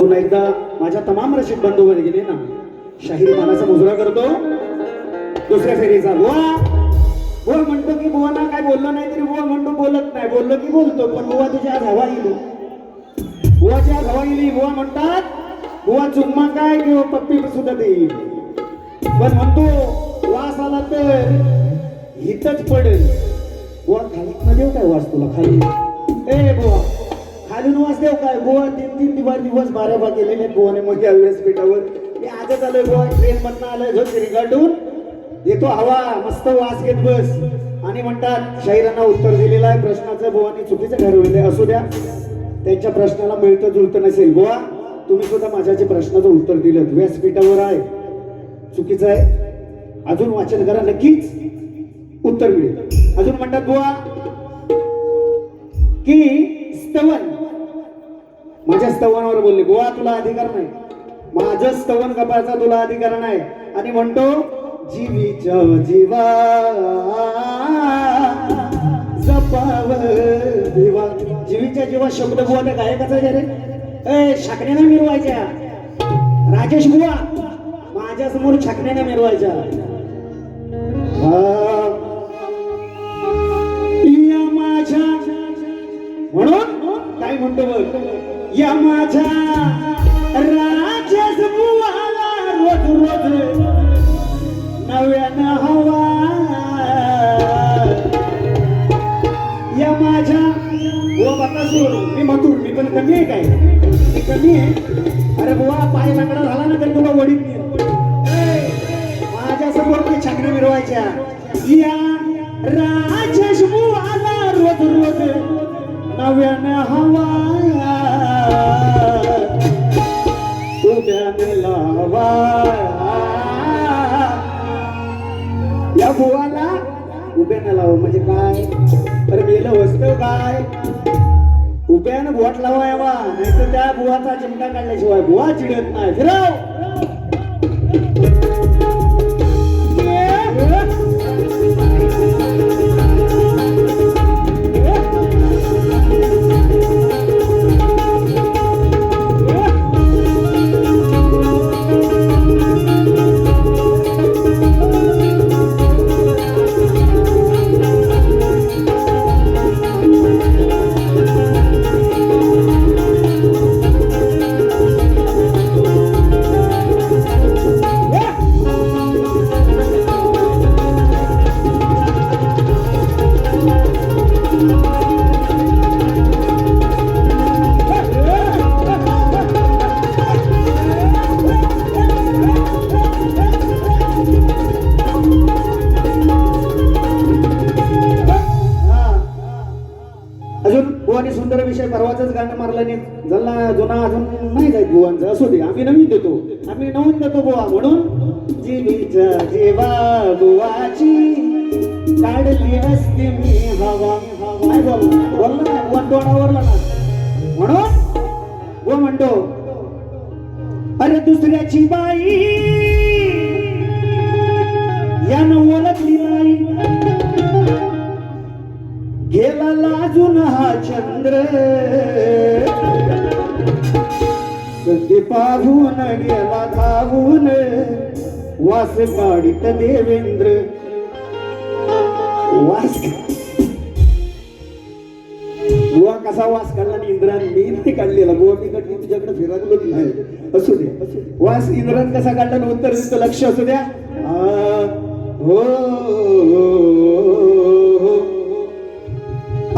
पुन्हा एकदा माझ्या तमाम रसिक बंधूवर गेले ना शाहिरी मानाचा मुजरा करतो दुसऱ्या फेरीचा बुवा बुवा म्हणतो की बुवा ना काय बोललो नाही तरी बुवा म्हणतो बोलत नाही बोललो की बोलतो पण बुवा तुझी आज हवा येईल बुवाची आज हवा येईल बुवा म्हणतात बुवा चुम्मा काय किंवा पप्पी सुद्धा देईल पण म्हणतो वास आला तर हितच पडेल बुवा खाली न देऊ काय वास तुला खाली ए बुवा खालून वास देऊ काय बुवा 3-3 दिवस बाऱ्या गेलेले बुवाने मग या व्यासपीठावर मी आजच आलोय बुवा ट्रेन मधनं आलोय जो रिगार्डून देतो हवा मस्त वास घेत बस आणि म्हणतात शाहिरांना उत्तर दिलेलं आहे प्रश्नाचं बुवानी चुकीचं ठरवलेलं असू द्या त्यांच्या प्रश्नाला मिळतं जुळतं नसेल बुवा तुम्ही सुद्धा माझ्याचे प्रश्नाचं उत्तर दिलं व्यासपीठावर आहे चुकीचं आहे अजून वाचन करा नक्कीच उत्तर मिळेल अजून म्हणतात बुवा की स्तवन माझ्या स्तवनावर बोलले बुवा तुला अधिकार नाही माझं स्तवन कपायचा तुला अधिकार नाही आणि म्हणतो जीवीच्या जीवा जपाव देवा जीवीच्या जीवा शब्द बुवा त्या गायकाचा रे ए शाकण्याने मिरवायच्या राजेश बुवा माझ्या समोर छाकण्याने मिरवायच्या या माझ्या म्हणून काय म्हणतो बघ या माझ्या राजेश बुवाला रोज रोज नव्यानं हवा या माझ्या बुवा बकासूर मी मथुर मी पण कमी आहे काय मी कमी आहे अरे बुवा पाय लाकडा झाला ना तरी तुला वडील माझ्या समोर ते छाकऱ्या मिरवायच्या या राजेश बुवाला रोज रोज नव्यानं हवा उद्यानं लावा या बुवाला उभ्यानं लावा म्हणजे काय तर मेलं वस्तू काय उभ्यानं बोट लावा यावा नाही तर त्या बुवाचा चिमटा काढल्याशिवाय बुवा चिडत नाही फिरव सुंदर विषय परवाचाच गाणं मारला नाही झाला जुना अजून नाही जायत बुवांचा असू दे आम्ही नवीन देतो बुवा म्हणून जीवीच्या जेवा बुवाची काढली असते मी हवा काय बोलला ना वन तोंडावरला ना म्हणून बुवा म्हणतो अरे दुसऱ्याची बाई यानं ओळखली नाही गेला लाजून हा चंद्र सध्या पाहून गेला धावून वास गाडीत देवेंद्र वास बुवा कसा वास काढला इंद्राने मी नाही काढलेला बुवा मी कधी तुझ्याकडे फिरकलोच नाही असू दे वास इंद्रान कसा काढला उत्तर देतो लक्ष असू द्या हो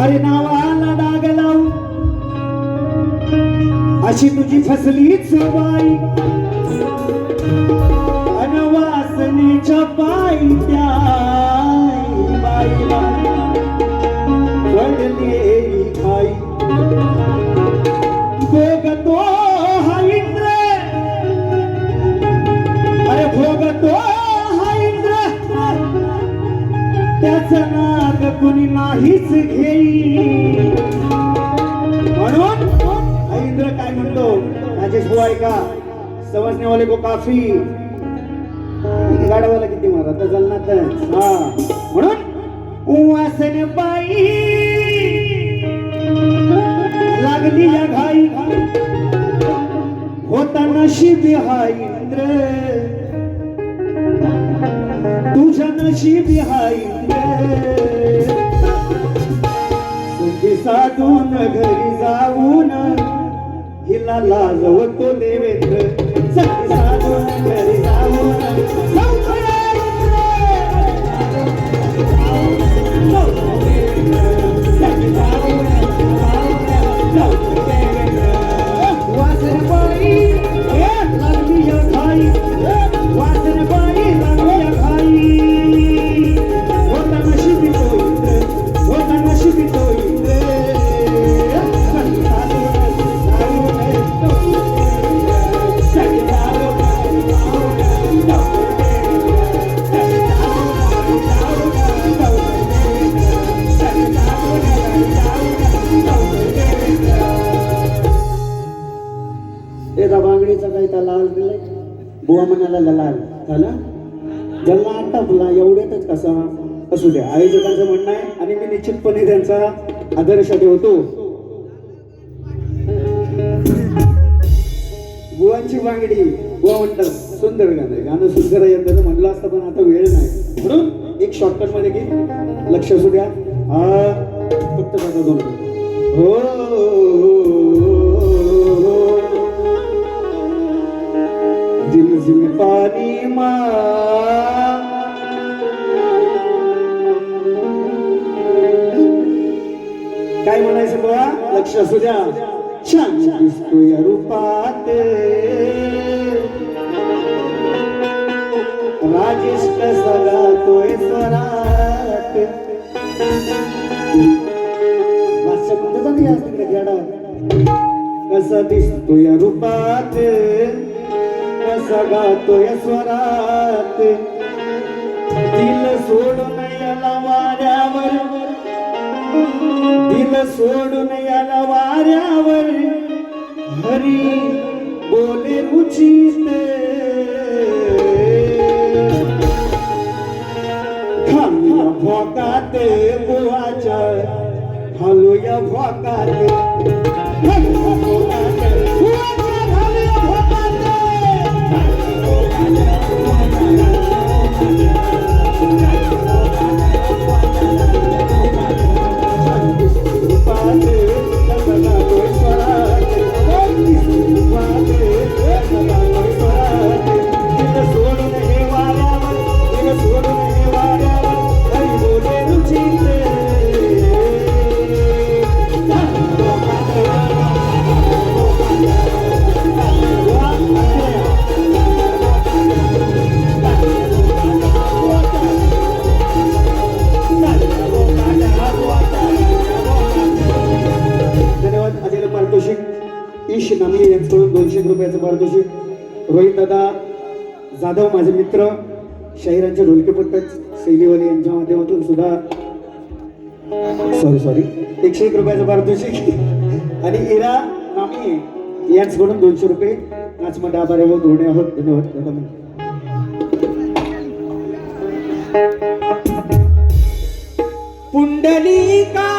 अरे नावाला डाग लावून अशी तुझी फसलीच बाई अनवासनेच्या पायी त्या बाईला पडलेली खाई भोगतो हा इंद्र अरे भोगतो हा इंद्र त्याचा नाद कुणी नाहीच घेई म्हणून इंद्र काय म्हणतो राजेश बुवा ऐका समजनेवाले को काफी गाडवाला किती मारा तर जलनात हा म्हणून वासने बाई लागली या घाई नशिबी हा इंद्र, तुझ्या नशिबी हा इंद्र, सुखी साधून घरी जाऊन हिला लाजवतो देवेंद्र, सुखी साधून घरी जाऊन बांगडीचा काही त्या लाल दिलाय बुवा म्हणाला लाल झाला ज्यांना आटपला एवढ्यातच कसा असू द्या आयोजकांचं म्हणणं आहे आणि मी निश्चितपणे त्यांचा आदर्श ठेवतो. बुवांची बांगडी बुवा म्हणतात सुंदर गाणं आहे, गाणं सुंदर आहे यंदाचं म्हणलं असतं पण आता वेळ नाही म्हणून एक शॉर्टकट मध्ये घे लक्ष असू द्या. हा फक्त बघा दोन हो झिमझिम पाणी मा काय म्हणायचं बघा लक्ष असू द्या. छान दिसतो या रूपात राजेश कसा गातोय स्वरात भाषा कोणतं नाही आज तिकडे खेळा कसा दिसतो या रूपात कसा गातोय स्वरात दिल सोडून याला वाऱ्यावर दिल सोडून याला वाऱ्यावर हरी बोले रुचिते खालूया भोकाते बुवाच्या खालूया भोकाते ईश नामले यांच्याकडून 200 रुपयाचं पारितोषिक. रोहित दादा जाधव माझे मित्र शाहिरांचे ढोलकेपट्टच शैलीवाली यांच्या माध्यमातून सुद्धा सॉरी 101 रुपयाचं पारितोषिक आणि इरा नामी यांच्याकडून 200 रुपये. नाचमध्ये आभार आहोत धोरणे आहोत धन्यवाद दादा. पुंडलिका